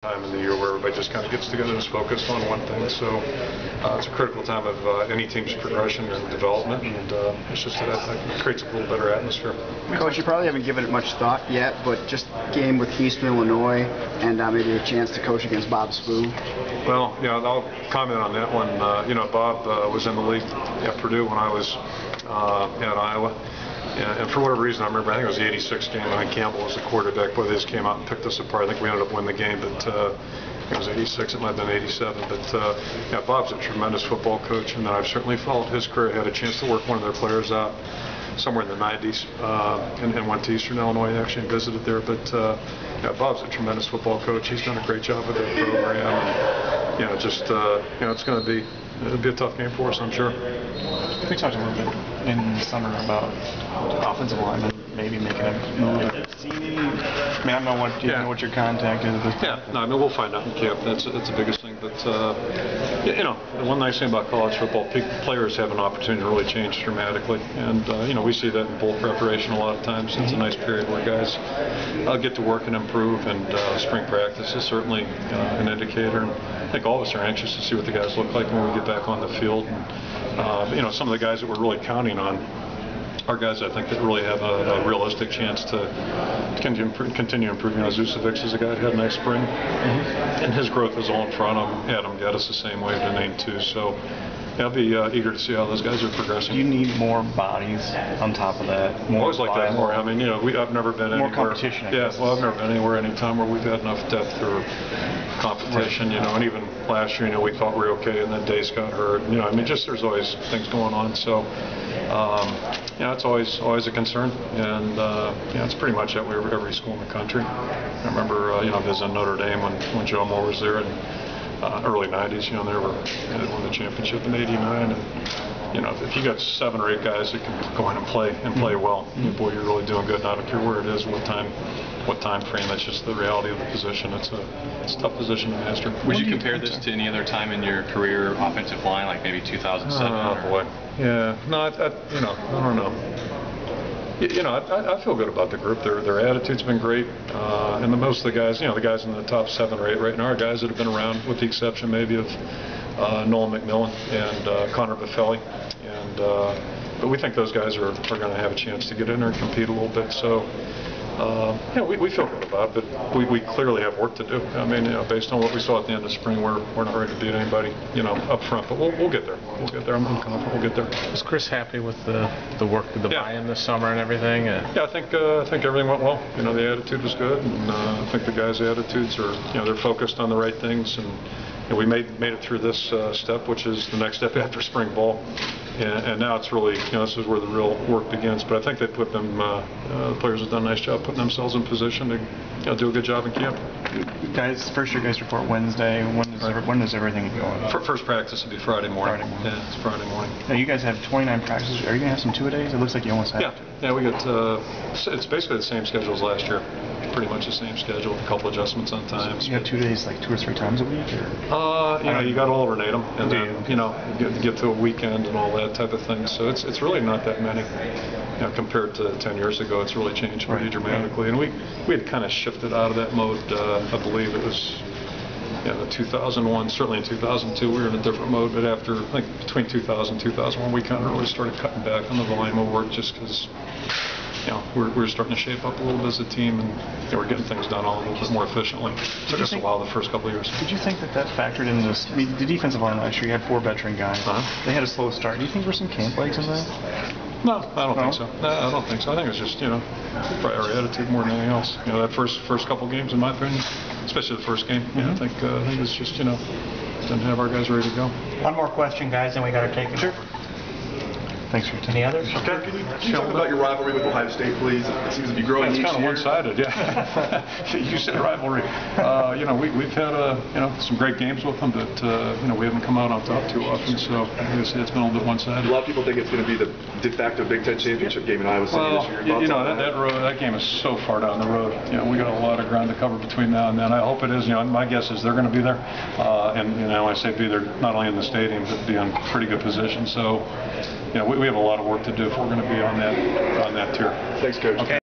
Time in the year where everybody just kind of gets together and is focused on one thing. So it's a critical time of any team's progression and development, and it's just that creates a little better atmosphere. Coach, you probably haven't given it much thought yet, but just game with Eastern Illinois and maybe a chance to coach against Bob Spoo. Well, yeah, I'll comment on that one. Bob was in the league at Purdue when I was at Iowa. And for whatever reason, I remember, I think it was the '86 game, I think Campbell was the quarterback. Boy, they just came out and picked us apart. I think we ended up winning the game, but it was '86, it might have been '87. But Bob's a tremendous football coach, and I've certainly followed his career. I had a chance to work one of their players out somewhere in the '90s and went to Eastern Illinois actually and visited there. But Bob's a tremendous football coach. He's done a great job with that program. And, it's going to be a tough game for us, I'm sure. We talked a little bit in the summer about offensive linemen maybe making a move. I don't know what your contact is. We'll find out in camp. That's the biggest thing. But the one nice thing about college football, players have an opportunity to really change dramatically, and we see that in bowl preparation a lot of times. It's a nice period where guys get to work and improve, and spring practice is certainly an indicator. And I think all of us are anxious to see what the guys look like when we get back on the field. And, some of the guys that we're really counting on are guys I think that really have a realistic chance to continue improving. Zusevic is a guy that had a nice spring, and his growth is all in front of him. Adam Geddes the same way to name two. So I'll be eager to see how those guys are progressing. You need more bodies on top of that. More always like that more. I mean, I've never been more anywhere. Competition. I've never been anywhere any time where we've had enough depth or competition. And even last year, we thought we were okay, and then Dace got hurt. There's always things going on. So, it's always a concern, and it's pretty much that way with every school in the country. I remember, visiting Notre Dame when Joe Moore was there, and early '90s. They won the championship in '89, and if you got 7 or 8 guys that can go in and play well, boy, you're really doing good. And I don't care where it is, what time frame. That's just the reality of the position. It's a tough position to master. Would you compare this to any other time in your career, offensive line, like maybe 2007? Oh boy, yeah. No, I don't know. I feel good about the group. Their attitude's been great, and most of the guys, the guys in the top 7 or 8 right now are guys that have been around, with the exception maybe of Nolan McMillan and Connor Buffelli, but we think those guys are going to have a chance to get in there and compete a little bit. So. We feel good about it, but we clearly have work to do. Based on what we saw at the end of spring, we're not ready to beat anybody, up front. But we'll get there. We'll get there. I'm confident we'll get there. Was Chris happy with the work, the buy-in this summer and everything? Yeah, I think everything went well. The attitude was good, and I think the guys' attitudes are, they're focused on the right things, and we made it through this step, which is the next step after spring ball. And now it's really, this is where the real work begins. But I think they put them, the players have done a nice job putting themselves in position to do a good job in camp. Guys, first year guys report Wednesday. When does everything go on? First practice will be Friday morning. Yeah, it's Friday morning. Now you guys have 29 practices. Are you going to have some two-a-days? It looks like you almost have. Yeah, we got, it's basically the same schedule as last year. Pretty much the same schedule, a couple adjustments on times. So you have 2 days, like 2 or 3 times a week? Or? You got to alternate them, and then, get to a weekend and all that type of thing. So it's really not that many. Compared to 10 years ago, it's really changed pretty dramatically. And we had kind of shifted out of that mode. I believe it was the 2001, certainly in 2002, we were in a different mode. But after, I think, between 2000 and 2001, we kind of really started cutting back on the volume of work just because we're starting to shape up a little bit as a team, and we're getting things done a little bit more efficiently. It took us a while the first couple of years. Did you think that factored into this? The defensive line last year, you had 4 veteran guys. They had a slow start. Do you think there were some camp legs in that? No, I don't think so. No, I don't think so. I think it was just, probably our attitude more than anything else. That first couple games, in my opinion, especially the first game, I think it was just, didn't have our guys ready to go. One more question, guys, then we got to take it. Sure. Thanks for your time. Any others? Okay. Can you talk about your rivalry with Ohio State, please? It seems to be growing each year. It's kind of one-sided, yeah. You said rivalry. We've had some great games with them, but we haven't come out on top too often. So it's been a little bit one-sided. A lot of people think it's going to be the de facto Big Ten championship game in Iowa City this year. That game is so far down the road. We got a lot of ground to cover between now and then. I hope it is. My guess is they're going to be there, and when I say be there, not only in the stadium, but be in pretty good position. So. We have a lot of work to do if we're going to be on that tier. Thanks, Coach. Okay.